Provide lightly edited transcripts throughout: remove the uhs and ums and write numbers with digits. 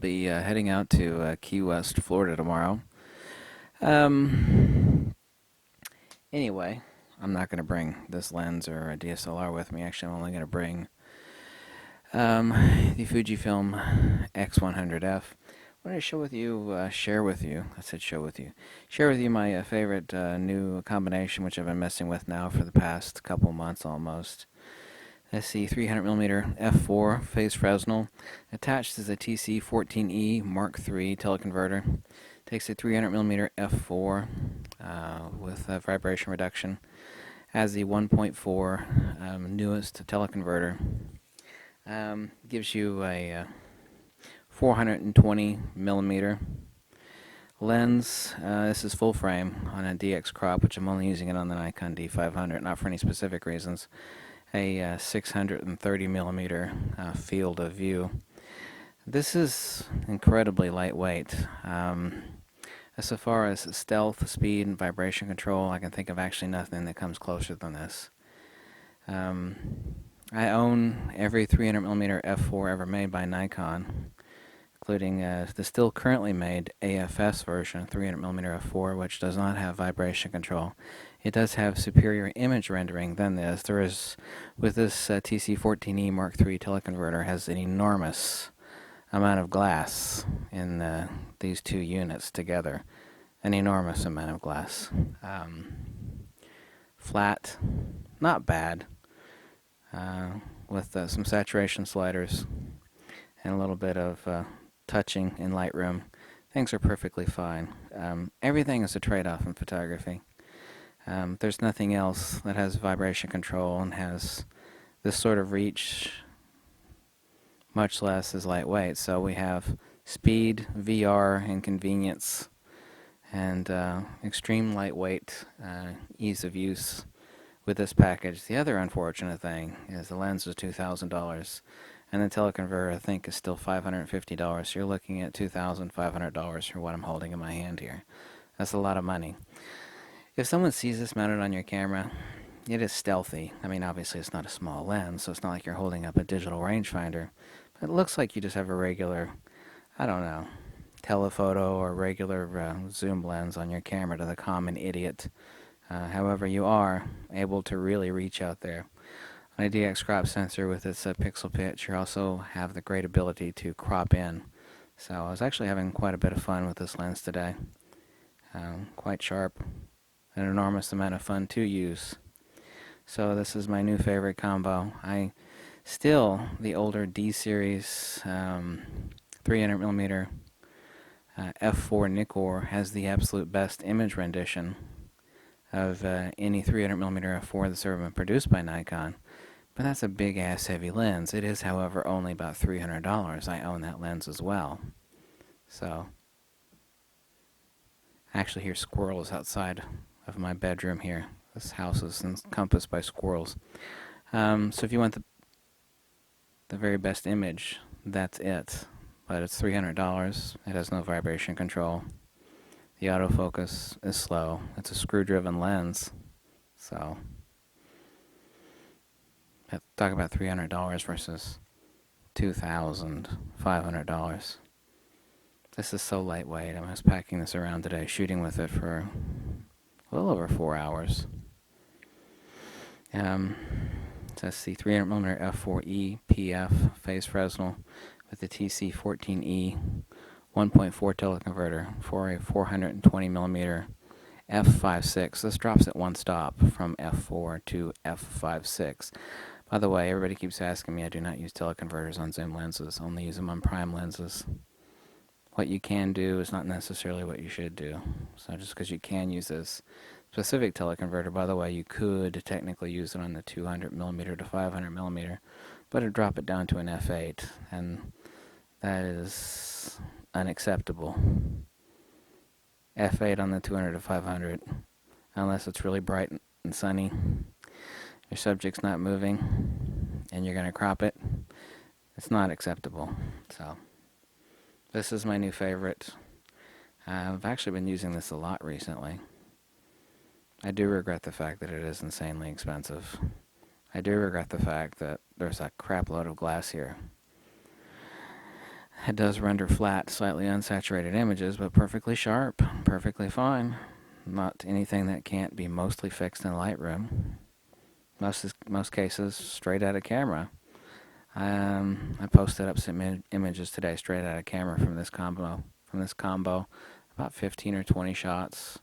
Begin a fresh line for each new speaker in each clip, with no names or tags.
be heading out to Key West, Florida tomorrow. Um, anyway, I'm not going to bring this lens or a DSLR with me. Actually, I'm only going to bring the Fujifilm X100F. I want to share with you, I said share with you my favorite new combination, which I've been messing with now for the past couple months almost. That's the 300mm f4 phase Fresnel. Attached is a TC14E Mark III teleconverter. Takes a 300mm f4 with vibration reduction. Has the 1.4 newest teleconverter. Gives you a 420mm lens. This is full frame on a DX crop, which I'm only using it on the Nikon D500, not for any specific reasons. A 630mm field of view. This is incredibly lightweight. As far as stealth, speed, and vibration control, I can think of actually nothing that comes closer than this. I own every 300mm f4 ever made by Nikon, including the still currently made AFS version, 300mm f4, which does not have vibration control. It does have superior image rendering than this. With this TC14E Mark III teleconverter, has an enormous amount of glass in these two units together. An enormous amount of glass. Flat, not bad, with some saturation sliders and a little bit of touching in Lightroom. Things are perfectly fine. Everything is a trade-off in photography. There's nothing else that has vibration control and has this sort of reach, much less is lightweight. So we have speed, VR, and convenience, and extreme lightweight, ease of use with this package. The other unfortunate thing is the lens is $2,000, and the teleconverter I think is still $550. So you're looking at $2,500 for what I'm holding in my hand here. That's a lot of money. If someone sees this mounted on your camera, it is stealthy. I mean, obviously it's not a small lens, so it's not like you're holding up a digital rangefinder. But it looks like you just have a regular, I don't know, telephoto or regular zoom lens on your camera to the common idiot. However, you are able to really reach out there. On a DX crop sensor with its pixel pitch, you also have the great ability to crop in. So I was actually having quite a bit of fun with this lens today. Quite sharp. An enormous amount of fun to use. So this is my new favorite combo. The older D series 300mm f4 Nikkor has the absolute best image rendition of any 300mm f4 that's ever been produced by Nikon. But that's a big ass heavy lens. It is, however, only about $300. I own that lens as well. So I actually hear squirrels outside of my bedroom here. This house is encompassed by squirrels. So if you want the very best image, that's it. But it's $300. It has no vibration control. The autofocus is slow. It's a screw-driven lens. So talk about $300 versus $2,500. This is so lightweight. I was packing this around today, shooting with it for a little over 4 hours. That's the 300mm f4E PF phase Fresnel with the TC14E 1.4 teleconverter for a 420mm f5.6. This drops at one stop from f4 to f5.6. By the way, everybody keeps asking me, I do not use teleconverters on zoom lenses, only use them on prime lenses. What you can do is not necessarily what you should do. So just because you can use this specific teleconverter, by the way, you could technically use it on the 200mm to 500mm, but it'd drop it down to an f8, and that is unacceptable. f8 on the 200 to 500, unless it's really bright and sunny, your subject's not moving, and you're going to crop it, it's not acceptable. So this is my new favorite. I've actually been using this a lot recently. I do regret the fact that it is insanely expensive. I do regret the fact that there's a crap load of glass here. It does render flat, slightly unsaturated images, but perfectly sharp, perfectly fine. Not anything that can't be mostly fixed in Lightroom. Most cases, straight out of camera. I posted up some images today straight out of camera from this combo. About 15 or 20 shots.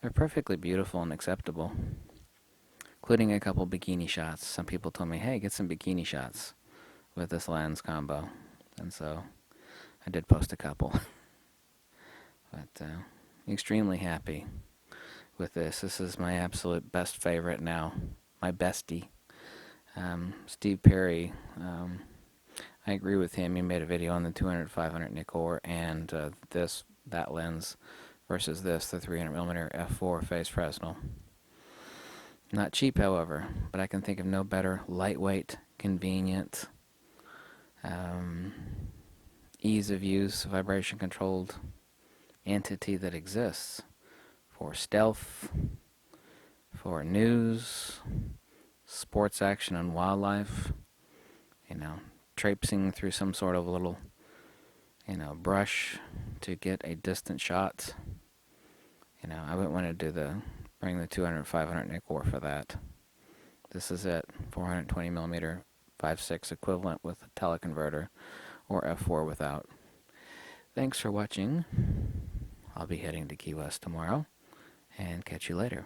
They're perfectly beautiful and acceptable, including a couple bikini shots. Some people told me, hey, get some bikini shots with this lens combo. And so I did post a couple. But extremely happy with this. This is my absolute best favorite now. My bestie. Steve Perry. I agree with him. He made a video on the 200-500 Nikkor and that lens versus this, the 300mm f4 phase Fresnel. Not cheap, however, but I can think of no better lightweight, convenient, ease of use, vibration-controlled entity that exists for stealth, for news, sports action and wildlife, traipsing through some sort of little, brush to get a distant shot. I wouldn't want to bring the 200-500 Nikkor for that. This is it, 420mm 5.6 equivalent with a teleconverter, or f4 without. Thanks for watching. I'll be heading to Key West tomorrow, and catch you later.